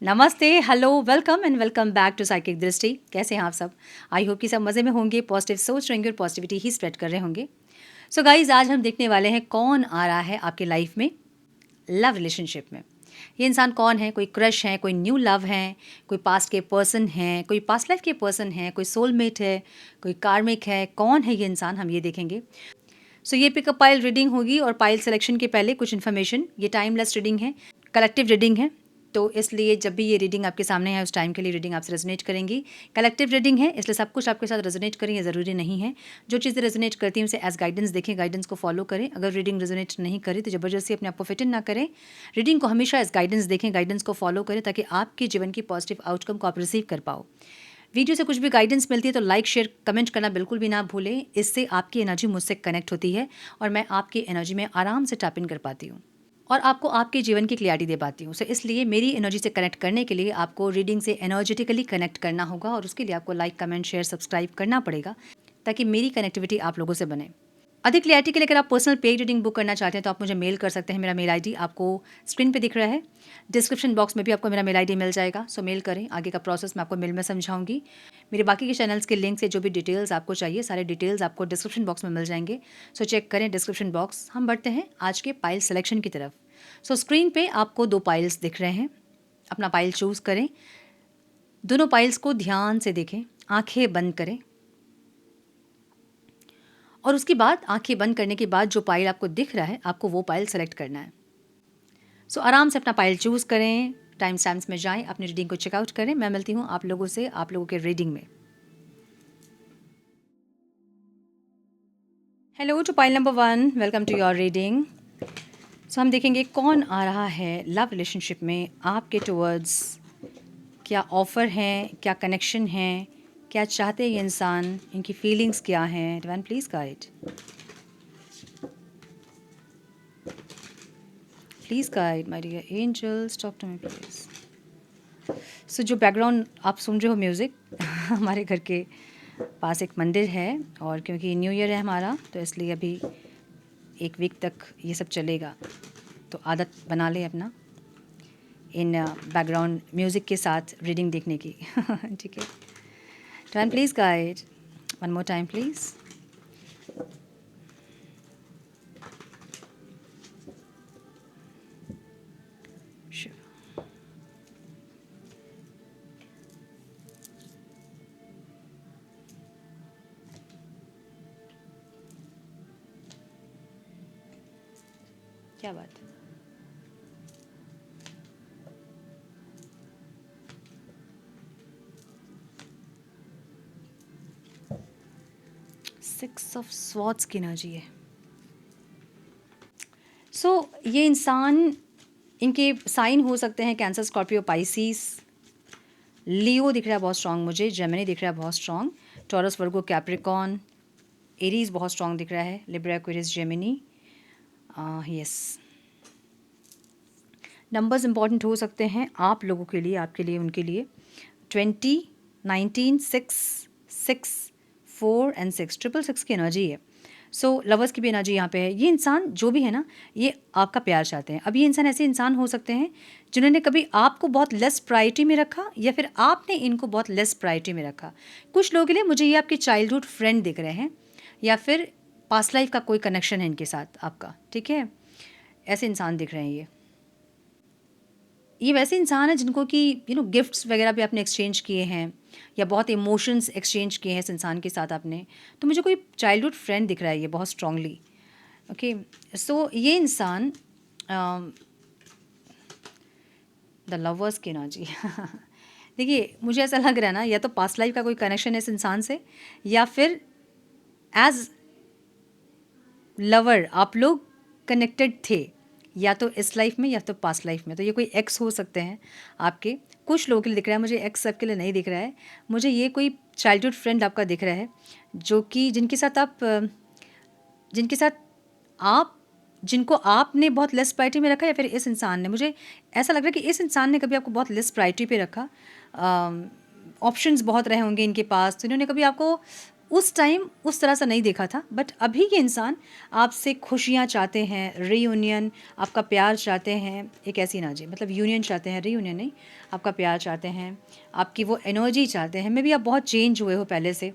नमस्ते, hello, welcome and welcome back to psychic Drishti. कैसे हैं आप सब? आई होप कि सब मज़े में होंगे, पॉजिटिव सोच रहेंगे और पॉजिटिविटी ही स्प्रेड कर रहे होंगे। सो गाइज, आज हम देखने वाले हैं कौन आ रहा है आपके लाइफ में लव रिलेशनशिप में। ये इंसान कौन है? कोई क्रश है, कोई न्यू लव है, कोई पास्ट के पर्सन है, कोई पास्ट लाइफ के पर्सन है, कोई सोलमेट है, कोई कार्मिक है। कौन है ये इंसान, हम ये देखेंगे। सो ये पिकअप पाइल रीडिंग होगी और पाइल सिलेक्शन के पहले कुछ इन्फॉर्मेशन। ये टाइमलेस रीडिंग है, कलेक्टिव रीडिंग है, तो इसलिए जब भी ये रीडिंग आपके सामने है उस टाइम के लिए रीडिंग आपसे रेजोनेट करेंगी। कलेक्टिव रीडिंग है, इसलिए सब कुछ आपके साथ रेजोनेट करें ये ज़रूरी नहीं है। जो चीज़ें रेजोनेट करती हैं उसे एज गाइडेंस देखें, गाइडेंस को फॉलो करें। अगर रीडिंग रेजोनेट नहीं करे तो ज़बरदस्ती अपने आप को फिट इन ना करें। रीडिंग को हमेशा एज गाइडेंस देखें, गाइडेंस को फॉलो करें ताकि आपके जीवन की पॉजिटिव आउटकम को आप रिसीव कर पाओ। वीडियो से कुछ भी गाइडेंस मिलती है तो लाइक शेयर कमेंट करना बिल्कुल भी ना भूलें। इससे आपकी एनर्जी मुझसे कनेक्ट होती है और मैं आपकी एनर्जी में आराम से टैप इन कर पाती हूँ और आपको आपके जीवन की क्लैरिटी दे पाती हूँ। सो इसलिए मेरी एनर्जी से कनेक्ट करने के लिए आपको रीडिंग से एनर्जेटिकली कनेक्ट करना होगा और उसके लिए आपको लाइक कमेंट शेयर सब्सक्राइब करना पड़ेगा ताकि मेरी कनेक्टिविटी आप लोगों से बने। अधिक क्लैरिटी के लिए अगर आप पर्सनल पेड रीडिंग बुक करना चाहते हैं तो आप मुझे मेल कर सकते हैं। मेरा मेल आईडी आपको स्क्रीन पे दिख रहा है, डिस्क्रिप्शन बॉक्स में भी आपको मेरा मेल आईडी मिल जाएगा। सो मेल करें, आगे का प्रोसेस मैं आपको मेल में समझाऊंगी। मेरे बाकी के चैनल्स के लिंक से जो भी डिटेल्स आपको चाहिए सारे डिटेल्स आपको डिस्क्रिप्शन बॉक्स में मिल जाएंगे। सो चेक करें डिस्क्रिप्शन बॉक्स। हम बढ़ते हैं आज के पाइल सिलेक्शन की तरफ। सो स्क्रीन पे आपको 2 पाइल्स दिख रहे हैं। अपना पाइल चूज़ करें, दोनों पाइल्स को ध्यान से देखें, आंखें बंद करें और उसके बाद आंखें बंद करने के बाद जो पाइल आपको दिख रहा है आपको वो पाइल सेलेक्ट करना है। सो आराम से अपना पाइल चूज़ करें, टाइम स्टैम्प्स में जाएं, अपनी रीडिंग को चेकआउट करें। मैं मिलती हूँ आप लोगों से आप लोगों के रीडिंग में। Hello to pile number 1, welcome to your reading. So हम देखेंगे कौन आ रहा है लव रिलेशनशिप में आपके टुवर्ड्स। क्या ऑफ़र है, क्या कनेक्शन है, क्या चाहते हैं ये इंसान, इनकी फीलिंग्स क्या हैं। Divine please guide, please guide my dear angels, talk to me please. So जो बैकग्राउंड आप सुन रहे हो म्यूज़िक हमारे घर के पास एक मंदिर है और क्योंकि न्यू ईयर है हमारा तो इसलिए अभी 1 वीक तक ये सब चलेगा। तो आदत बना लें अपना इन बैकग्राउंड म्यूज़िक के साथ रीडिंग देखने की ठीक है। Time please guide, one more time please. क्या बात है। सिक्स ऑफ स्वॉर्ड्स की एनर्जी है। सो ये इंसान, इनके साइन हो सकते हैं कैंसर, स्कॉर्पियो, पाइसिस, लियो दिख रहा है बहुत स्ट्रांग मुझे, जेमिनी दिख रहा है बहुत strong, taurus, Virgo, Capricorn, Aries बहुत स्ट्रांग दिख रहा है, Libra, Aquarius, Gemini. Yes, numbers important हो सकते हैं आप लोगों के लिए, आपके लिए, उनके लिए। 20, 19, 6, 6, 4 एंड 6, 666 की एनर्जी है। सो लवर्स की भी एनर्जी यहाँ पे है। ये इंसान जो भी है ना, ये आपका प्यार चाहते हैं। अब ये इंसान ऐसे इंसान हो सकते हैं जिन्होंने कभी आपको बहुत लेस प्रायोरिटी में रखा या फिर आपने इनको बहुत लेस प्रायोरिटी में रखा। कुछ लोगों के लिए मुझे ये आपके चाइल्डहुड फ्रेंड दिख रहे हैं या फिर पास्ट लाइफ का कोई कनेक्शन है इनके साथ आपका, ठीक है। ऐसे इंसान दिख रहे हैं ये वैसे इंसान है जिनको कि गिफ्ट्स वगैरह भी आपने एक्सचेंज किए हैं या बहुत इमोशंस एक्सचेंज किए हैं इस इंसान के साथ आपने। तो मुझे कोई चाइल्डहुड फ्रेंड दिख रहा है ये बहुत स्ट्रांगली। ओके, सो ये इंसान द लवर्स की एनर्जी देखिए मुझे ऐसा लग रहा है ना, या तो पास्ट लाइफ का कोई कनेक्शन है इस इंसान से या फिर एज लवर आप लोग कनेक्टेड थे, या तो इस लाइफ में या तो पास्ट लाइफ में। तो ये कोई एक्स हो सकते हैं आपके। कुछ लोगों के लिए दिख रहा है मुझे, एक्स सबके लिए नहीं दिख रहा है मुझे। ये कोई चाइल्डहुड फ्रेंड आपका दिख रहा है जो कि जिनके साथ आप जिनको आपने बहुत लेस प्रायोरिटी में रखा, या फिर इस इंसान ने, मुझे ऐसा लग रहा है कि इस इंसान ने कभी आपको बहुत लेस प्रायोरिटी पे रखा। ऑप्शंस बहुत रहे होंगे इनके पास, तो इन्होंने कभी आपको उस टाइम उस तरह से नहीं देखा था, बट अभी ये इंसान आपसे खुशियाँ चाहते हैं, रीयूनियन, आपका प्यार चाहते हैं, एक ऐसी ना जी मतलब यूनियन चाहते हैं, रीयूनियन नहीं, आपका प्यार चाहते हैं, आपकी वो एनर्जी चाहते हैं। मे बी आप बहुत चेंज हुए हो पहले से,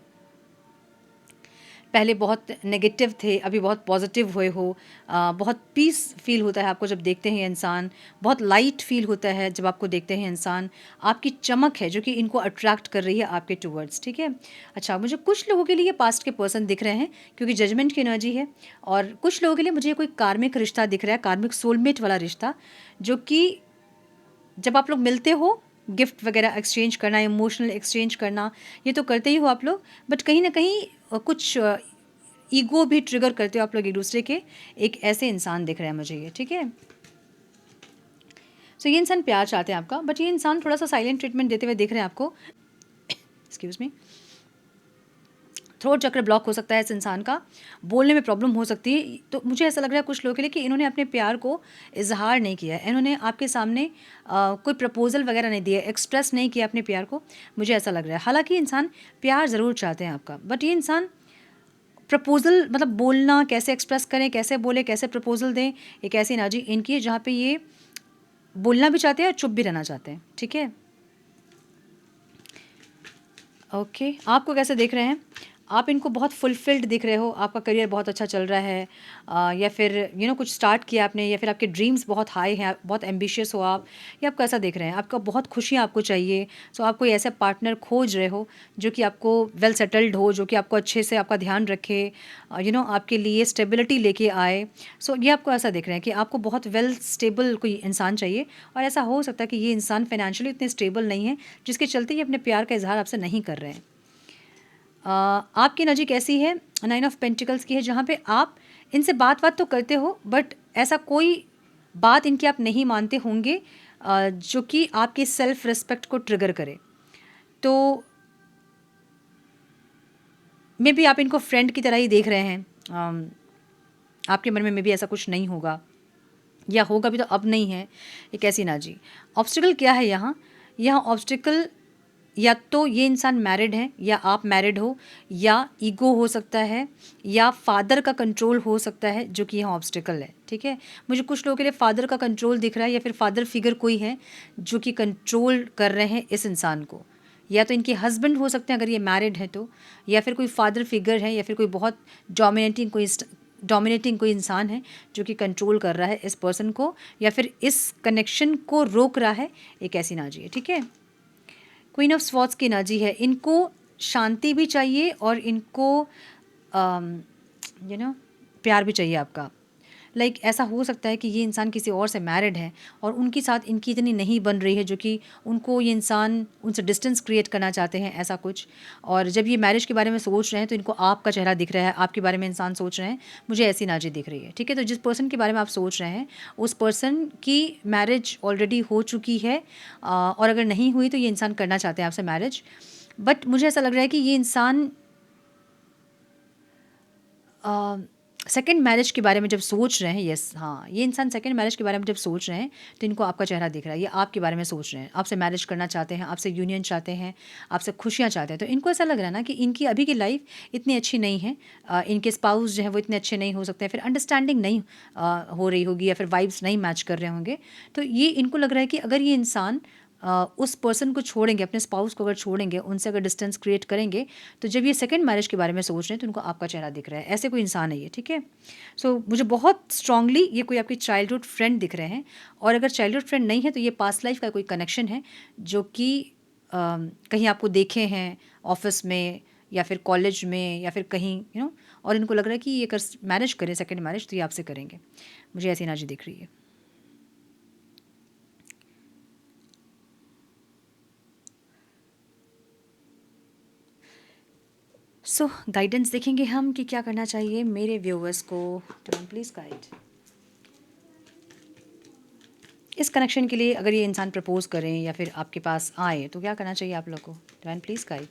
पहले बहुत नेगेटिव थे, अभी बहुत पॉजिटिव हुए हो। बहुत पीस फील होता है आपको जब देखते हैं इंसान, बहुत लाइट फील होता है जब आपको देखते हैं इंसान। आपकी चमक है जो कि इनको अट्रैक्ट कर रही है आपके टूवर्ड्स, ठीक है। अच्छा, मुझे कुछ लोगों के लिए पास्ट के पर्सन दिख रहे हैं क्योंकि जजमेंट की एनर्जी है, और कुछ लोगों के लिए मुझे कोई कार्मिक रिश्ता दिख रहा है, कार्मिक सोलमेट वाला रिश्ता, जो कि जब आप लोग मिलते हो, गिफ्ट वगैरह एक्सचेंज करना, इमोशनल एक्सचेंज करना, ये तो करते ही हो आप लोग, बट कहीं ना कहीं कुछ ईगो भी ट्रिगर करते हो आप लोग एक दूसरे के। एक ऐसे इंसान दिख रहा है मुझे ये, ठीक है। सो ये इंसान प्यार चाहते हैं आपका, बट ये इंसान थोड़ा सा साइलेंट ट्रीटमेंट देते हुए दिख रहे हैं आपको। एक्सक्यूज मी, थ्रोट चक्र ब्लॉक हो सकता है इस इंसान का, बोलने में प्रॉब्लम हो सकती है। तो मुझे ऐसा लग रहा है कुछ लोगों के लिए कि इन्होंने अपने प्यार को इजहार नहीं किया है, इन्होंने आपके सामने कोई प्रपोजल वगैरह नहीं दिया, एक्सप्रेस नहीं किया अपने प्यार को, मुझे ऐसा लग रहा है। हालांकि इंसान प्यार ज़रूर चाहते हैं आपका, बट ये इंसान प्रपोजल मतलब बोलना कैसे एक्सप्रेस करें, कैसे बोले, कैसे प्रपोजल दें, एक ऐसी एनर्जी इनकी है जहाँ पे ये बोलना भी चाहते हैं और चुप भी रहना चाहते हैं, ठीक है। ओके, आपको कैसे देख रहे हैं? आप इनको बहुत फुलफिल्ड दिख रहे हो, आपका करियर बहुत अच्छा चल रहा है, या फिर कुछ स्टार्ट किया आपने, या फिर आपके ड्रीम्स बहुत हाई हैं, बहुत एम्बिशियस हो आप, या आप कैसा देख रहे हैं? आपका बहुत खुशियाँ आपको चाहिए, सो आप कोई ऐसा पार्टनर खोज रहे हो जो कि आपको वेल सेटल्ड हो, जो कि आपको अच्छे से आपका ध्यान रखे, आपके लिए स्टेबिलिटी लेके आए। सो ये आपको ऐसा देख रहे हैं कि आपको बहुत वेल स्टेबल कोई इंसान चाहिए, और ऐसा हो सकता है कि ये इंसान फाइनेंशियली इतने स्टेबल नहीं है, जिसके चलते ये अपने प्यार का इजहार आपसे नहीं कर रहे हैं। आपकी एनर्जी कैसी है? 9 ऑफ पेंटिकल्स की है, जहाँ पे आप इनसे बात तो करते हो, बट ऐसा कोई बात इनकी आप नहीं मानते होंगे जो कि आपके सेल्फ रिस्पेक्ट को ट्रिगर करे। तो मे बी आप इनको फ्रेंड की तरह ही देख रहे हैं। आपके मन में मे बी ऐसा कुछ नहीं होगा, या होगा भी तो अब नहीं है। एक ऐसी एनर्जी, ऑब्स्टिकल क्या है यहाँ? यहाँ ऑब्स्टिकल या तो ये इंसान मैरिड है, या आप मैरिड हो, या ईगो हो सकता है, या फादर का कंट्रोल हो सकता है, जो कि यहाँ ऑब्स्टिकल है, ठीक है। मुझे कुछ लोगों के लिए फादर का कंट्रोल दिख रहा है, या फिर फादर फिगर कोई है जो कि कंट्रोल कर रहे हैं इस इंसान को, या तो इनके हस्बैंड हो सकते हैं अगर ये मैरिड है तो, या फिर कोई फादर फिगर है, या फिर कोई बहुत डोमिनेटिंग कोई इंसान है जो कि कंट्रोल कर रहा है इस पर्सन को, या फिर इस कनेक्शन को रोक रहा है। एक ऐसी एनर्जी है, ठीक है। क्वीन ऑफ स्वॉर्ड्स की एनर्जी है, इनको शांति भी चाहिए और इनको प्यार भी चाहिए आपका। लाइक ऐसा हो सकता है कि ये इंसान किसी और से मैरिड है, और उनके साथ इनकी इतनी नहीं बन रही है, जो कि उनको ये इंसान उनसे डिस्टेंस क्रिएट करना चाहते हैं, ऐसा कुछ। और जब ये मैरिज के बारे में सोच रहे हैं तो इनको आपका चेहरा दिख रहा है, आपके बारे में इंसान सोच रहे हैं, मुझे ऐसी एनर्जी दिख रही है, ठीक है। तो जिस पर्सन के बारे में आप सोच रहे हैं उस पर्सन की मैरिज ऑलरेडी हो चुकी है, और अगर नहीं हुई तो ये इंसान करना चाहते हैं आपसे मैरिज। बट मुझे ऐसा लग रहा है कि ये इंसान सेकेंड मैरिज के बारे में जब सोच रहे हैं, यस हाँ, ये इंसान सेकेंड मैरिज के बारे में जब सोच रहे हैं तो इनको आपका चेहरा दिख रहा है, ये आपके बारे में सोच रहे हैं, आपसे मैरिज करना चाहते हैं, आपसे यूनियन चाहते हैं, आपसे खुशियाँ चाहते हैं। तो इनको ऐसा लग रहा है ना कि इनकी अभी की लाइफ इतनी अच्छी नहीं है, इनके स्पाउस जो है वो इतने अच्छे नहीं हो सकते हैं, फिर अंडरस्टैंडिंग नहीं हो रही होगी, या फिर वाइब्स नहीं मैच कर रहे होंगे। तो ये इनको लग रहा है कि अगर ये इंसान उस पर्सन को छोड़ेंगे, अपने स्पाउस को अगर छोड़ेंगे, उनसे अगर डिस्टेंस क्रिएट करेंगे, तो जब ये सेकंड मैरिज के बारे में सोच रहे हैं तो उनको आपका चेहरा दिख रहा है, ऐसे कोई इंसान है ये, ठीक है। सो मुझे बहुत स्ट्रांगली ये कोई आपकी चाइल्डहुड फ्रेंड दिख रहे हैं, और अगर चाइल्डहुड फ्रेंड नहीं है तो ये पास्ट लाइफ का कोई कनेक्शन है, जो कि कहीं आपको देखे हैं ऑफिस में, या फिर कॉलेज में, या फिर कहीं और इनको लग रहा है कि ये अगर मैरिज करें सेकेंड मैरिज तो ये आपसे करेंगे, मुझे ऐसी एनर्जी दिख रही है। सो गाइडेंस देखेंगे हम कि क्या करना चाहिए मेरे व्यूअर्स को। डिवाइन प्लीज़ गाइड इस कनेक्शन के लिए, अगर ये इंसान प्रपोज करें या फिर आपके पास आए तो क्या करना चाहिए आप लोग को। Divine please guide,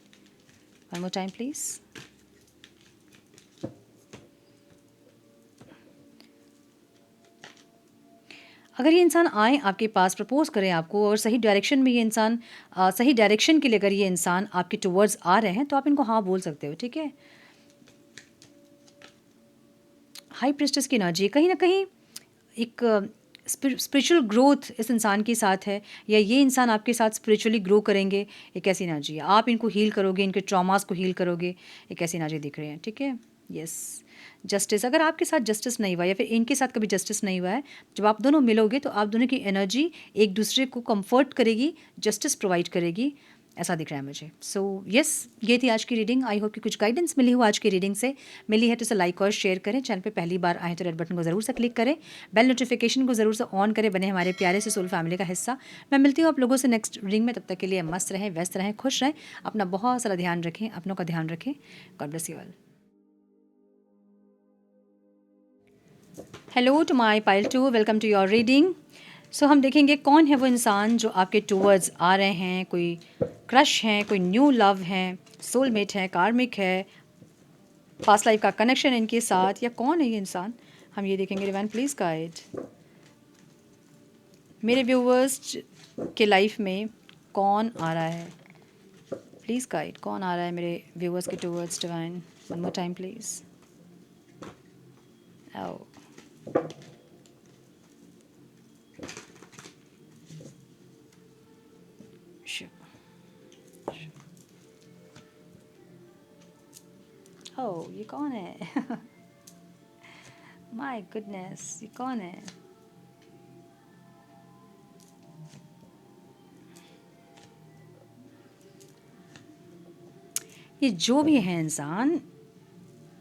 one more time please. अगर ये इंसान आए आपके पास, प्रपोज़ करें आपको और सही डायरेक्शन में ये इंसान सही डायरेक्शन के लिए अगर ये इंसान आपके टुवर्ड्स आ रहे हैं तो आप इनको हाँ बोल सकते हो, ठीक है। हाई प्रीस्टेस की एनर्जी कहीं न कहीं एक स्पिरिचुअल ग्रोथ इस इंसान के साथ है, या ये इंसान आपके साथ स्पिरिचुअली ग्रो करेंगे, एक ऐसी एनर्जी है। आप इनको हील करोगे, इनके ट्रॉमास को हील करोगे, एक ऐसी एनर्जी दिख रही है, ठीक है। यस, जस्टिस, अगर आपके साथ जस्टिस नहीं हुआ या फिर इनके साथ कभी जस्टिस नहीं हुआ है, जब आप दोनों मिलोगे तो आप दोनों की एनर्जी एक दूसरे को कंफर्ट करेगी, जस्टिस प्रोवाइड करेगी, ऐसा दिख रहा है मुझे। सो यस, ये थी आज की रीडिंग। आई होप कि कुछ गाइडेंस मिली हो आज की रीडिंग से। मिली है तो इसे लाइक और शेयर करें। चैनल पे पहली बार आए तो रेड बटन को ज़रूर से क्लिक करें, बेल नोटिफिकेशन को ज़रूर से ऑन करें, बने हमारे प्यारे से सोल फैमिली का हिस्सा। मैं मिलती हूँ आप लोगों से नेक्स्ट रीडिंग में। तब तक के लिए मस्त रहें, व्यस्त रहें, खुश रहें, अपना बहुत सारा ध्यान रखें, अपनों का ध्यान रखें। God bless you all. Hello to my pile 2, welcome to your reading. So हम देखेंगे कौन है वो इंसान जो आपके टूवर्ड्स आ रहे हैं। कोई क्रश हैं, कोई न्यू लव हैं, सोलमेट है, कार्मिक है, पास्ट लाइफ का कनेक्शन इनके साथ, या कौन है ये इंसान, हम ये देखेंगे। डिवाइन प्लीज़ गाइड मेरे व्यूवर्स के लाइफ में कौन आ रहा है, प्लीज़ गाइड कौन आ रहा है मेरे व्यूवर्स के towards. Divine one more time please. Oh oh, ये कौन है? माय गुडनेस, ये कौन है? ये जो भी है इंसान,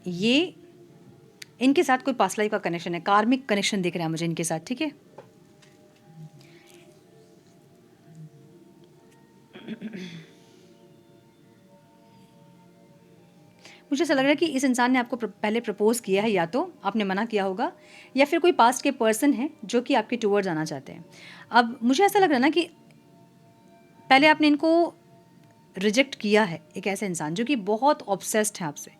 ये इनके साथ कोई पास्ट लाइफ का कनेक्शन है, कार्मिक कनेक्शन दिख रहा है मुझे इनके साथ, ठीक है। मुझे ऐसा लग रहा है कि इस इंसान ने आपको पहले प्रपोज किया है, या तो आपने मना किया होगा, या फिर कोई पास्ट के पर्सन है जो कि आपके टूवर्ड्स आना चाहते हैं। अब मुझे ऐसा लग रहा है ना कि पहले आपने इनको रिजेक्ट किया है। एक ऐसे इंसान जो कि बहुत ऑब्सेस्ड है आपसे,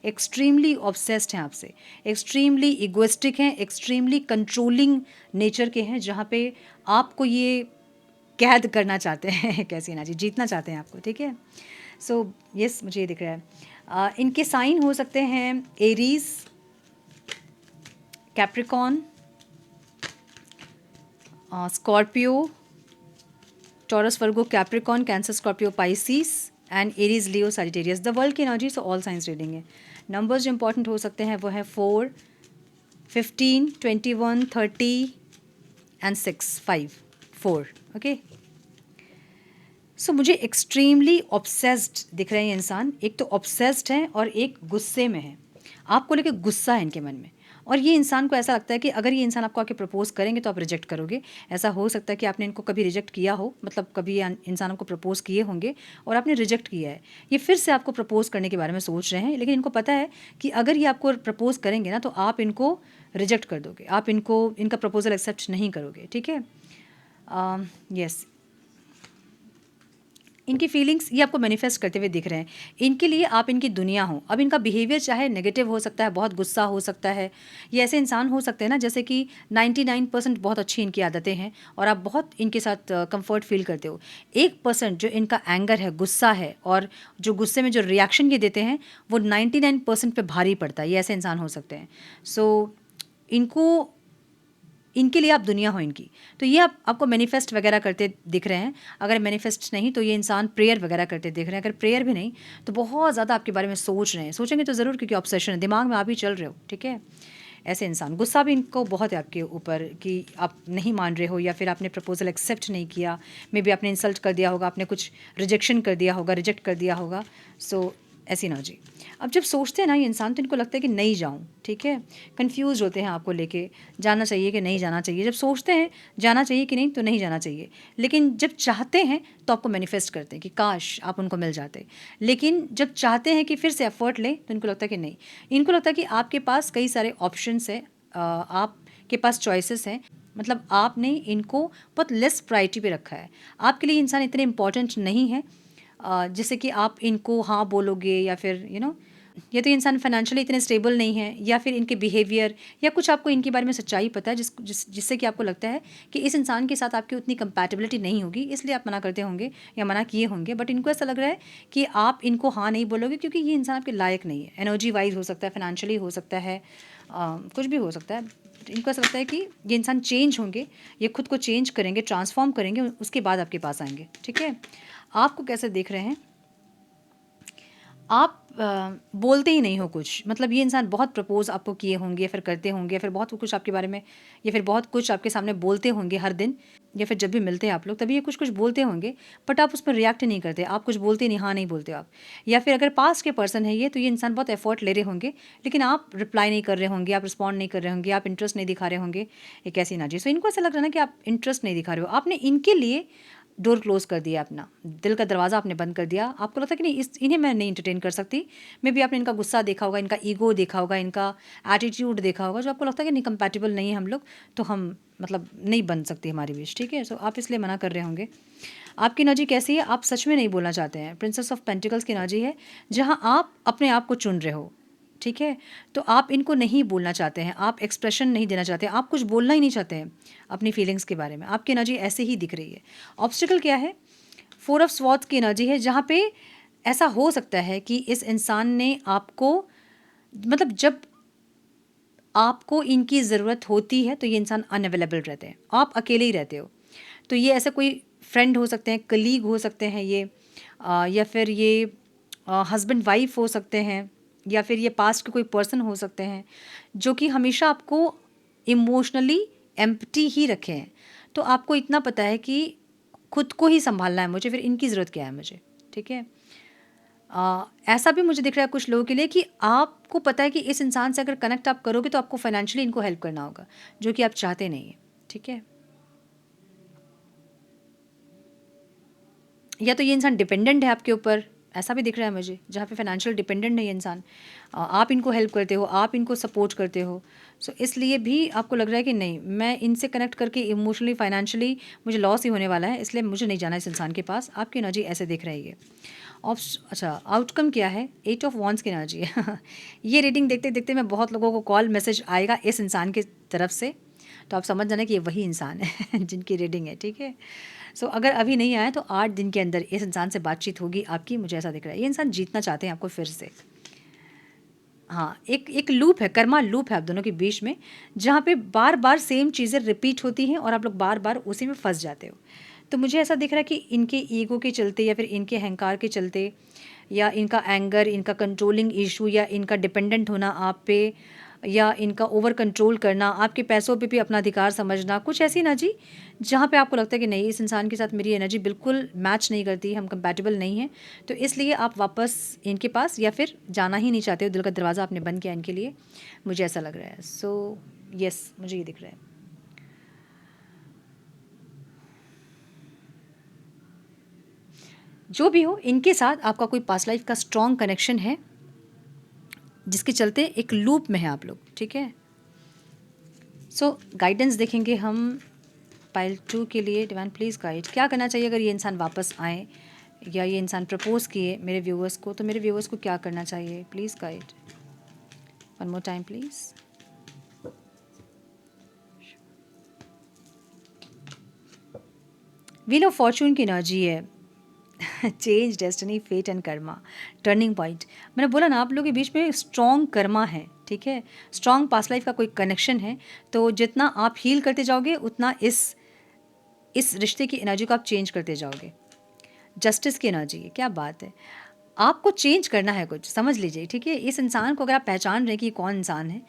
एक्सट्रीमली ऑब्सेस्ड हैं आपसे, एक्सट्रीमली इगोइस्टिक हैं, एक्सट्रीमली कंट्रोलिंग नेचर के हैं, जहाँ पे आपको ये कैद करना चाहते हैं। कैसी एनर्जी, जीतना चाहते हैं आपको, ठीक है। सो यस, मुझे ये दिख रहा है। इनके साइन हो सकते हैं Aries, Capricorn, Scorpio, Taurus, Virgo, Capricorn, Cancer, Scorpio, Pisces and Aries, Leo, Sagittarius. The world की energy, so all science reading है। नंबर्स जो इंपॉर्टेंट हो सकते हैं वो है 4, 15, 21, 30 एंड 6, 5, 4, ओके। सो मुझे एक्सट्रीमली ऑब्सेस्ड दिख रहे हैं इंसान। एक तो ऑब्सेस्ड है और एक गुस्से में है, आपको लेके गुस्सा है इनके मन में। और ये इंसान को ऐसा लगता है कि अगर ये इंसान आपको आके प्रपोज करेंगे तो आप रिजेक्ट करोगे। ऐसा हो सकता है कि आपने इनको कभी रिजेक्ट किया हो, मतलब कभी इंसान आपको प्रपोज किए होंगे और आपने रिजेक्ट किया है। ये फिर से आपको प्रपोज करने के बारे में सोच रहे हैं, लेकिन इनको पता है कि अगर ये आपको प्रपोज करेंगे ना तो आप इनको रिजेक्ट कर दोगे, आप इनका प्रपोजल एक्सेप्ट नहीं करोगे, ठीक है। यस, इनकी फीलिंग्स ये आपको मैनिफेस्ट करते हुए दिख रहे हैं। इनके लिए आप इनकी दुनिया हो। अब इनका बिहेवियर चाहे नेगेटिव हो सकता है, बहुत गुस्सा हो सकता है, ये ऐसे इंसान हो सकते हैं ना जैसे कि 99% बहुत अच्छी इनकी आदतें हैं और आप बहुत इनके साथ कंफर्ट फील करते हो। 1% जो इनका एंगर है, गुस्सा है, और जो गुस्से में जो रिएक्शन ये देते हैं वो 99% पे भारी पड़ता है। ये ऐसे इंसान हो सकते हैं। सो इनके लिए आप दुनिया हो इनकी। तो ये आपको मैनिफेस्ट वगैरह करते दिख रहे हैं। अगर मैनिफेस्ट नहीं तो ये इंसान प्रेयर वगैरह करते दिख रहे हैं। अगर प्रेयर भी नहीं तो बहुत ज़्यादा आपके बारे में सोच रहे हैं। सोचेंगे तो ज़रूर, क्योंकि ऑब्सेशन है, दिमाग में आप ही चल रहे हो, ठीक है। ऐसे इंसान, गुस्सा भी इनको बहुत है आपके ऊपर कि आप नहीं मान रहे हो, या फिर आपने प्रपोजल एक्सेप्ट नहीं किया, मे बी आपने इंसल्ट कर दिया होगा, आपने कुछ रिजेक्शन कर दिया होगा, रिजेक्ट कर दिया होगा। सो ऐसी एनर्जी। अब जब सोचते हैं ना ये इंसान तो इनको लगता है कि नहीं जाऊँ, ठीक है। कंफ्यूज होते हैं आपको लेके, जाना चाहिए कि नहीं जाना चाहिए। जब सोचते हैं जाना चाहिए कि नहीं तो नहीं जाना चाहिए, लेकिन जब चाहते हैं तो आपको मैनिफेस्ट करते हैं कि काश आप उनको मिल जाते। लेकिन जब चाहते हैं कि फिर से एफर्ट लें तो इनको लगता है कि नहीं। इनको लगता है कि आपके पास कई सारे ऑप्शंस हैं, आपके पास चॉइसेस हैं, मतलब आपने इनको बहुत लेस प्रायोरिटी पे रखा है। आपके लिए इंसान इतने इम्पॉर्टेंट नहीं है जैसे कि आप इनको हाँ बोलोगे या फिर या तो ये इंसान फाइनेंशियली इतने स्टेबल नहीं है, या फिर इनके बिहेवियर या कुछ आपको इनके बारे में सच्चाई पता है जिससे कि आपको लगता है कि इस इंसान के साथ आपकी उतनी कंपैटिबिलिटी नहीं होगी, इसलिए आप मना करते होंगे या मना किए होंगे। बट इनको ऐसा लग रहा है कि आप इनको हाँ नहीं बोलोगे क्योंकि ये इंसान आपके लायक नहीं है। एनर्जी वाइज हो सकता है, फाइनेंशियली हो सकता है, कुछ भी हो सकता है। इनको ऐसा लगता है कि ये इंसान चेंज होंगे, ये खुद को चेंज करेंगे, ट्रांसफॉर्म करेंगे, उसके बाद आपके पास आएंगे। ठीक है, आपको कैसे देख रहे हैं? आप बोलते ही नहीं हो कुछ, मतलब ये इंसान बहुत प्रपोज आपको किए होंगे, फिर करते होंगे, फिर बहुत कुछ आपके बारे में, या फिर बहुत कुछ आपके सामने बोलते होंगे हर दिन, या फिर जब भी मिलते हैं आप लोग तभी ये कुछ कुछ बोलते होंगे, बट आप उस पर रिएक्ट नहीं करते, आप कुछ बोलते नहीं, हाँ नहीं बोलते आप। या फिर अगर पास के पर्सन है ये, तो ये इंसान बहुत एफर्ट ले रहे होंगे, लेकिन आप रिप्लाई नहीं कर रहे होंगे, आप रिस्पॉन्ड नहीं कर रहे होंगे, आप इंटरेस्ट नहीं दिखा रहे होंगे। एक ऐसी एनर्जी। सो इनको ऐसा लग रहा है ना कि आप इंटरेस्ट नहीं दिखा रहे हो, आपने इनके लिए डोर क्लोज कर दिया, अपना दिल का दरवाज़ा आपने बंद कर दिया। आपको लगता है कि नहीं, इन्हें मैं नहीं इंटरटेन कर सकती। मे बी आपने इनका गुस्सा देखा होगा, इनका ईगो देखा होगा, इनका एटीट्यूड देखा होगा, जो आपको लगता है कि नहीं, कंपैटिबल नहीं है हम लोग, तो हम मतलब नहीं बन सकती हमारी विश। ठीक है, सो आप इसलिए मना कर रहे होंगे। आपकी एनर्जी कैसी है? आप सच में नहीं बोलना चाहते हैं। प्रिंसेस ऑफ पेंटिकल्स की एनर्जी है, जहाँ आप अपने आप को चुन रहे हो। ठीक है, तो आप इनको नहीं बोलना चाहते हैं, आप एक्सप्रेशन नहीं देना चाहते, आप कुछ बोलना ही नहीं चाहते हैं अपनी फीलिंग्स के बारे में। आपकी एनर्जी ऐसे ही दिख रही है। ऑब्स्टिकल क्या है? 4 ऑफ स्वॉर्ड्स की एनर्जी है, जहाँ पे ऐसा हो सकता है कि इस इंसान ने आपको, मतलब जब आपको इनकी ज़रूरत होती है तो ये इंसान अनअवेलेबल रहते हैं, आप अकेले ही रहते हो। तो ये ऐसे कोई फ्रेंड हो सकते हैं, कलीग हो सकते हैं ये, या फिर ये हस्बैंड वाइफ हो सकते हैं, या फिर ये पास्ट के कोई पर्सन हो सकते हैं, जो कि हमेशा आपको इमोशनली एम्प्टी ही रखे हैं। तो आपको इतना पता है कि खुद को ही संभालना है मुझे, फिर इनकी ज़रूरत क्या है मुझे। ठीक है, ऐसा भी मुझे दिख रहा है कुछ लोगों के लिए कि आपको पता है कि इस इंसान से अगर कनेक्ट आप करोगे तो आपको फाइनेंशियली इनको हेल्प करना होगा, जो कि आप चाहते नहीं हैं। ठीक है, या तो ये इंसान डिपेंडेंट है आपके ऊपर, ऐसा भी दिख रहा है मुझे, जहाँ पे फाइनेंशियल डिपेंडेंट है ये इंसान। आप इनको हेल्प करते हो, आप इनको सपोर्ट करते हो। सो इसलिए भी आपको लग रहा है कि नहीं, मैं इनसे कनेक्ट करके इमोशनली फाइनेंशियली मुझे लॉस ही होने वाला है, इसलिए मुझे नहीं जाना इस इंसान के पास। आपकी एनर्जी ऐसे दिख रही है। अच्छा, आउटकम क्या है? 8 ऑफ वॉन्ड्स की एनर्जी है। ये रीडिंग देखते देखते मैं बहुत लोगों को कॉल मैसेज आएगा इस इंसान की तरफ से, तो आप समझ जाना कि ये वही इंसान है जिनकी रीडिंग है। ठीक है, सो अगर अभी नहीं आया तो 8 दिन के अंदर इस इंसान से बातचीत होगी आपकी, मुझे ऐसा दिख रहा है। ये इंसान जीतना चाहते हैं आपको फिर से। हाँ, एक एक लूप है, कर्मा लूप है आप दोनों के बीच में, जहाँ पे बार बार सेम चीज़ें रिपीट होती हैं और आप लोग बार बार उसी में फंस जाते हो। तो मुझे ऐसा दिख रहा है कि इनके ईगो के चलते, या फिर इनके अहंकार के चलते, या इनका एंगर, इनका कंट्रोलिंग इशू, या इनका डिपेंडेंट होना आप पे, या इनका ओवर कंट्रोल करना, आपके पैसों पे भी अपना अधिकार समझना, कुछ ऐसी एनर्जी जहाँ पे आपको लगता है कि नहीं, इस इंसान के साथ मेरी एनर्जी बिल्कुल मैच नहीं करती, हम कंपैटिबल नहीं हैं, तो इसलिए आप वापस इनके पास या फिर जाना ही नहीं चाहते हो, दिल का दरवाज़ा आपने बंद किया इनके लिए, मुझे ऐसा लग रहा है। सो यस, मुझे ये दिख रहा है। जो भी हो, इनके साथ आपका कोई पास्ट लाइफ का स्ट्रॉन्ग कनेक्शन है, जिसके चलते एक लूप में है आप लोग। ठीक है, सो गाइडेंस देखेंगे हम पाइल 2 के लिए। डिवाइन प्लीज़ गाइड, क्या करना चाहिए अगर ये इंसान वापस आए, या ये इंसान प्रपोज किए मेरे व्यूअर्स को, तो मेरे व्यूअर्स को क्या करना चाहिए? Please guide, one more time please. Wheel of fortune की एनर्जी है। Change, destiny, fate and karma, turning point. मैंने बोला ना, आप लोगों के बीच में स्ट्रॉन्ग कर्मा है। ठीक है, स्ट्रॉन्ग पास्ट लाइफ का कोई कनेक्शन है, तो जितना आप हील करते जाओगे उतना इस रिश्ते की एनर्जी को आप चेंज करते जाओगे। जस्टिस की एनर्जी है, क्या बात है। आपको चेंज करना है कुछ, समझ लीजिए। ठीक है, इस इंसान को अगर आप पहचान रहे हैं कि कौन इंसान है,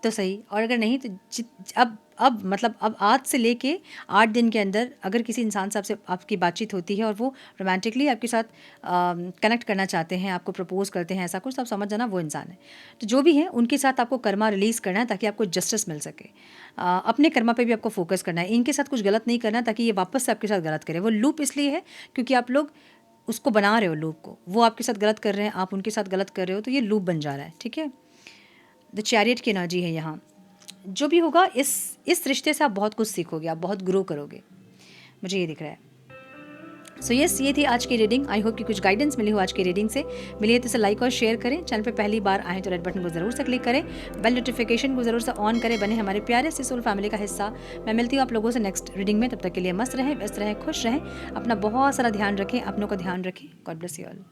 तो सही, और अगर नहीं तो अब मतलब अब आज से लेके 8 दिन के अंदर अगर किसी इंसान से आपकी बातचीत होती है और वो रोमांटिकली आपके साथ कनेक्ट करना चाहते हैं, आपको प्रपोज करते हैं, ऐसा कुछ, तो आप समझ जाना वो इंसान है। तो जो भी है उनके साथ आपको कर्मा रिलीज़ करना है, ताकि आपको जस्टिस मिल सके। अपने कर्मा पे भी आपको फोकस करना है, इनके साथ कुछ गलत नहीं करना, ताकि ये वापस से आपके साथ गलत करे। वो लूप इसलिए है क्योंकि आप लोग उसको बना रहे हो लूप को, वो आपके साथ गलत कर रहे हैं, आप उनके साथ गलत कर रहे हो, तो ये लूप बन जा रहा है। ठीक है, द चैरियट की एनर्जी है यहाँ। जो भी होगा, इस रिश्ते से आप बहुत कुछ सीखोगे, आप बहुत ग्रो करोगे, मुझे ये दिख रहा है। सो यस, ये थी आज की रीडिंग। आई होप कि कुछ गाइडेंस मिली हो आज की रीडिंग से। मिली है तो इसे लाइक और शेयर करें। चैनल पे पहली बार आए तो रेड बटन को ज़रूर से क्लिक करें, बेल नोटिफिकेशन को ज़रूर से ऑन करें, बने हमारे प्यारे से सोल फैमिली का हिस्सा। मैं मिलती हूँ आप लोगों से नेक्स्ट रीडिंग में। तब तक के लिए मस्त रहें, व्यस्त रहें, खुश रहें, अपना बहुत सारा ध्यान रखें, अपनों का ध्यान रखें। God bless you all.